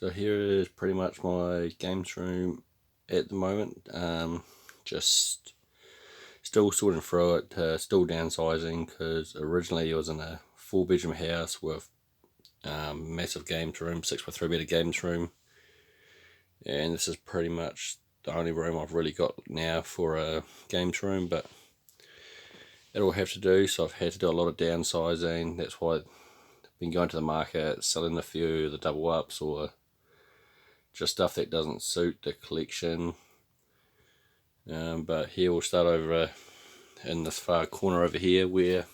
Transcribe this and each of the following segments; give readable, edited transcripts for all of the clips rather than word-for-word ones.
So here is pretty much my games room at the moment. Just still sorting through it, still downsizing, because originally it was in a 4-bedroom house with massive games room, 6x3 meter games room, and this is pretty much the only room I've really got now for a games room, but it'll have to do. So I've had to do a lot of downsizing. That's why I've been going to the market, selling a few of the double ups or just stuff that doesn't suit the collection. But here we'll start over in this far corner over here, where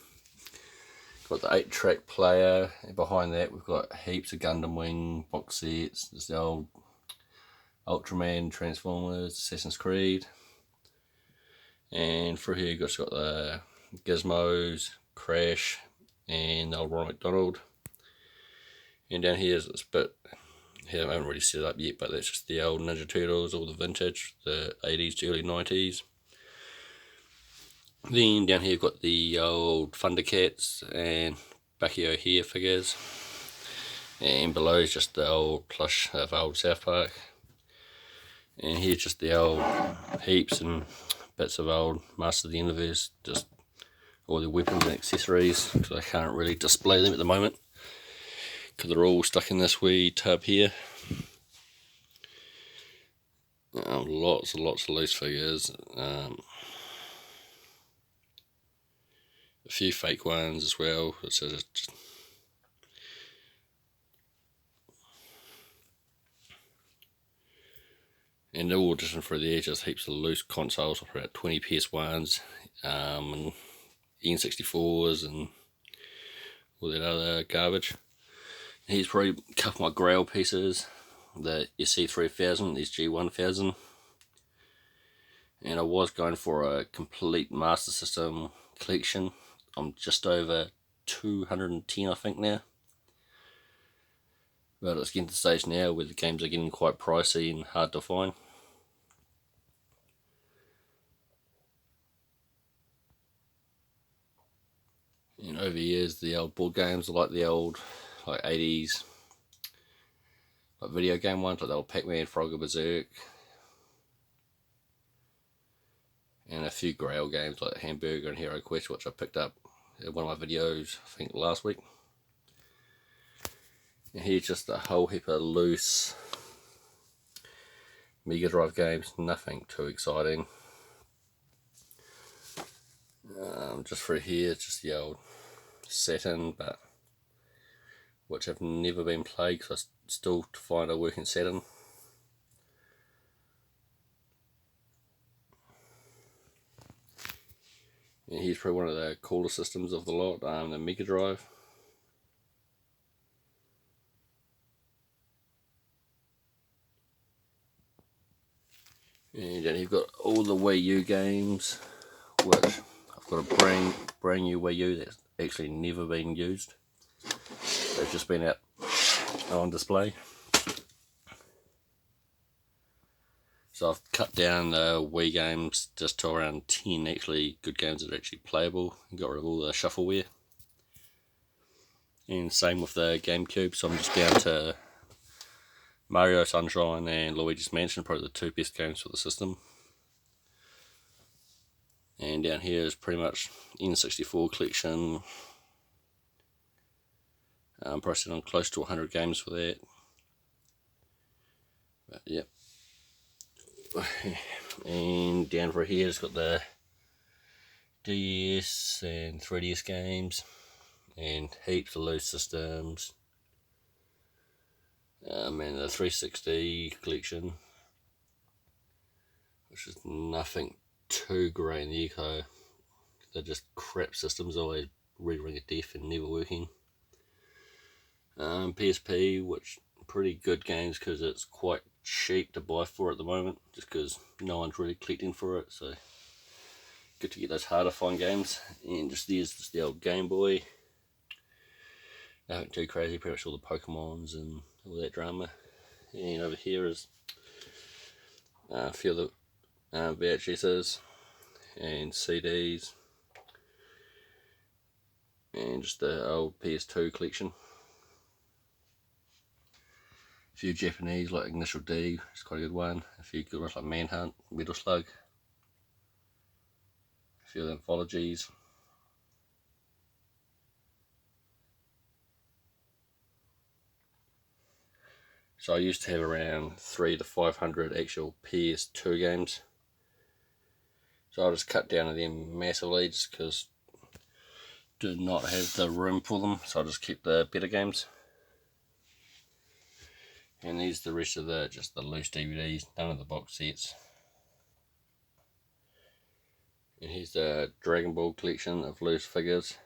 got the 8-track player, and behind that we've got heaps of Gundam Wing box sets. There's the old Ultraman, Transformers, Assassin's Creed, and through here you've got the Gizmos, Crash, and the old Ronald McDonald. And down here is this bit here, I haven't really set it up yet, but that's just the old Ninja Turtles, all the vintage, the 80s to early 90s. Then down here you've got the old Thundercats and Bucky O'Hare figures, and below is just the old plush of old South Park. And here's just the old heaps and bits of old Master of the Universe, just all the weapons and accessories, because I can't really display them at the moment because they're all stuck in this wee tub here. Lots and lots of loose figures, a few fake ones as well. So just and all different through there, just heaps of loose consoles, about 20 PS1s, and N64s and all that other garbage. And here's probably a couple of my Grail pieces, the SC3000, these G1000, and I was going for a complete Master System collection. I'm just over 210 I think now, but it's getting to the stage now where the games are getting quite pricey and hard to find. And over here is the old board games, like the old 80s video game ones, like the old Pac-Man, Frogger, Berserk, and a few Grail games like Hamburger and Hero Quest, which I picked up in one of my videos I think last week. And here's just a whole heap of loose Mega Drive games, nothing too exciting. Just through here, just the old Saturn, but which have never been played because I still to find a working Saturn. And here's probably one of the cooler systems of the lot, the Mega Drive. And then you've got all the Wii U games, which I've got a brand new Wii U that's actually never been used. They've just been out on display. So I've cut down the Wii games just to around 10 actually good games that are actually playable, and got rid of all the shuffleware. And same with the GameCube, so I'm just down to Mario Sunshine and Luigi's Mansion, probably the two best games for the system. And down here is pretty much N64 collection. I'm probably sitting on close to 100 games for that. But yep. And down for here it's got the DS and 3DS games and heaps of loose systems, and the 360 collection, which is nothing too great in the eco. They're just crap systems, always red-ring of death and never working. PSP, which pretty good games because it's quite cheap to buy for at the moment, just because no one's really collecting for it, so good to get those harder to find games. And just there's the old Game Boy, nothing too crazy, pretty much all the Pokemons and all that drama. And over here is a few of the VHSs and CDs, and just the old PS2 collection. A few Japanese like Initial D, it's quite a good one. A few good ones like Manhunt, Metal Slug. A few anthologies. So I used to have around 300 to 500 actual PS2 games. So I just cut down on them massively just because I did not have the room for them. So I just kept the better games. And these are the rest of just the loose DVDs, none of the box sets. And here's the Dragon Ball collection of loose figures.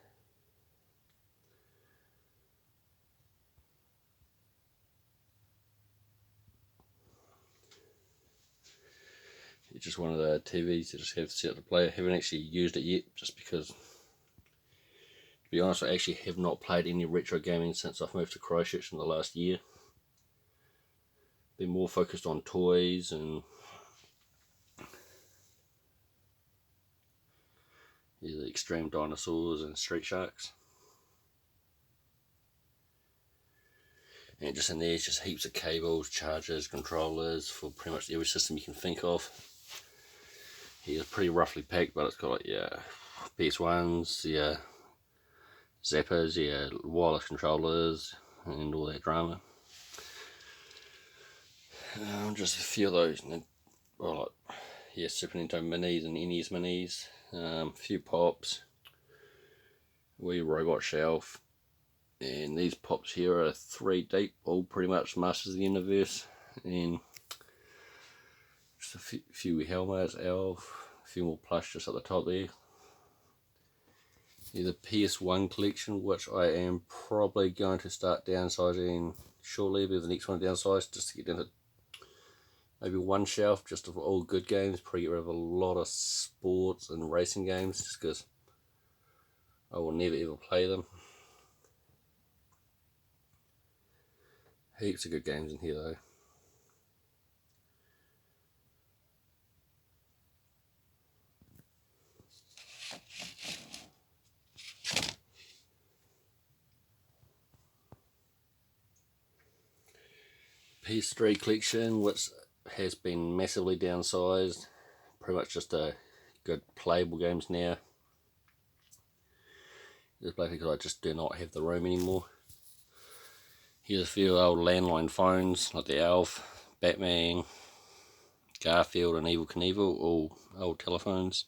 It's just one of the TVs that just have set up to play. I haven't actually used it yet, just because, to be honest, I actually have not played any retro gaming since I've moved to Christchurch in the last year. Been more focused on toys and the Extreme Dinosaurs and Street Sharks. And just in there is just heaps of cables, chargers, controllers for pretty much every system you can think of. Here's pretty roughly packed, but it's got like PS1s, zappers, wireless controllers, and all that drama. Just a few of those, Super Nintendo Minis and NES Minis, a few pops, wee robot shelf, and these pops here are 3 deep, all pretty much Masters of the Universe, and just a few helmets, Elf, a few more plush just at the top there. Here's the PS1 collection, which I am probably going to start downsizing shortly. Be the next one to downsize, just to get down to maybe 1 shelf just of all good games. Probably get rid of a lot of sports and racing games, just because I will never ever play them. Heaps of good games in here though. PS3 collection, which has been massively downsized. Pretty much just a good playable games now. Just basically because I just do not have the room anymore. Here's a few old landline phones, like the Elf, Batman, Garfield and Evel Knievel, all old telephones.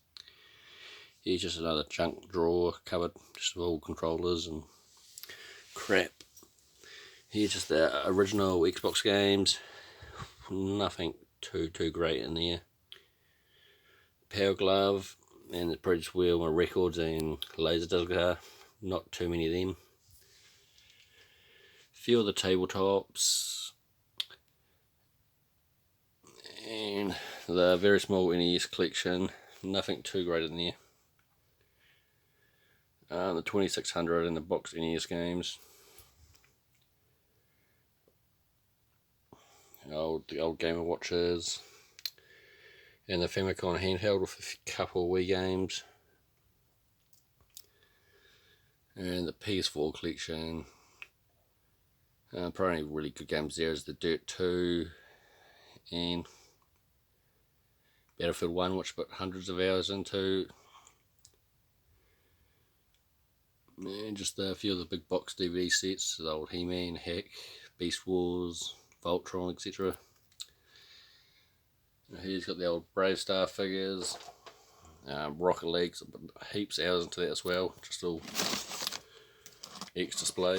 Here's just another junk drawer cupboard, just of all controllers and crap. Here's just the original Xbox games, nothing too great in there. Power Glove and the British Wheel, my records and Laserdisc guitar, not too many of them. A few of the tabletops, and the very small NES collection, nothing too great in there. The 2600 and the box NES games. The old Game & Watches, and the Famicom handheld with a couple of Wii games, and the PS4 collection. Probably really good games there is the Dirt 2 and Battlefield 1, which I put hundreds of hours into, and just a few of the big box DVD sets, the old He-Man, Hack, Beast Wars, Voltron, etc. Here's got the old Brave Star figures, Rocket League, I put heaps of hours into that as well, just all X display.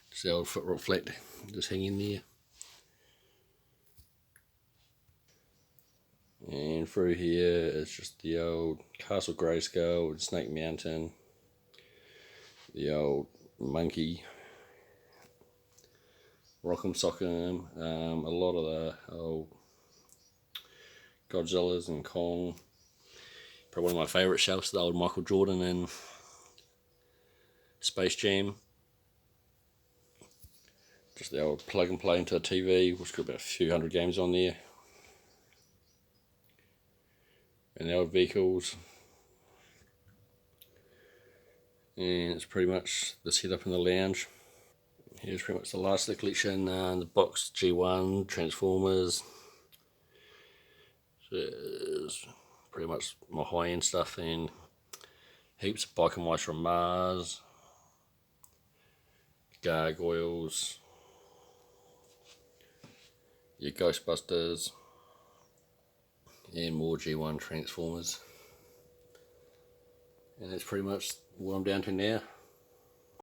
Just the old Foot Rock Flat just hanging there. And through here is just the old Castle Grayskull and Snake Mountain, the old Monkey, Rock'em Sock'em, a lot of the old Godzillas and Kong. Probably one of my favourite shelves, the old Michael Jordan and Space Jam. Just the old plug and play into a TV, which got about a few hundred games on there. And the old vehicles. And it's pretty much the setup in the lounge. Here's pretty much the last of the collection. The box G1 Transformers. There's pretty much my high-end stuff, and heaps of bike and mice from Mars, gargoyles, your Ghostbusters, and more G1 Transformers. And that's pretty much what I'm down to now.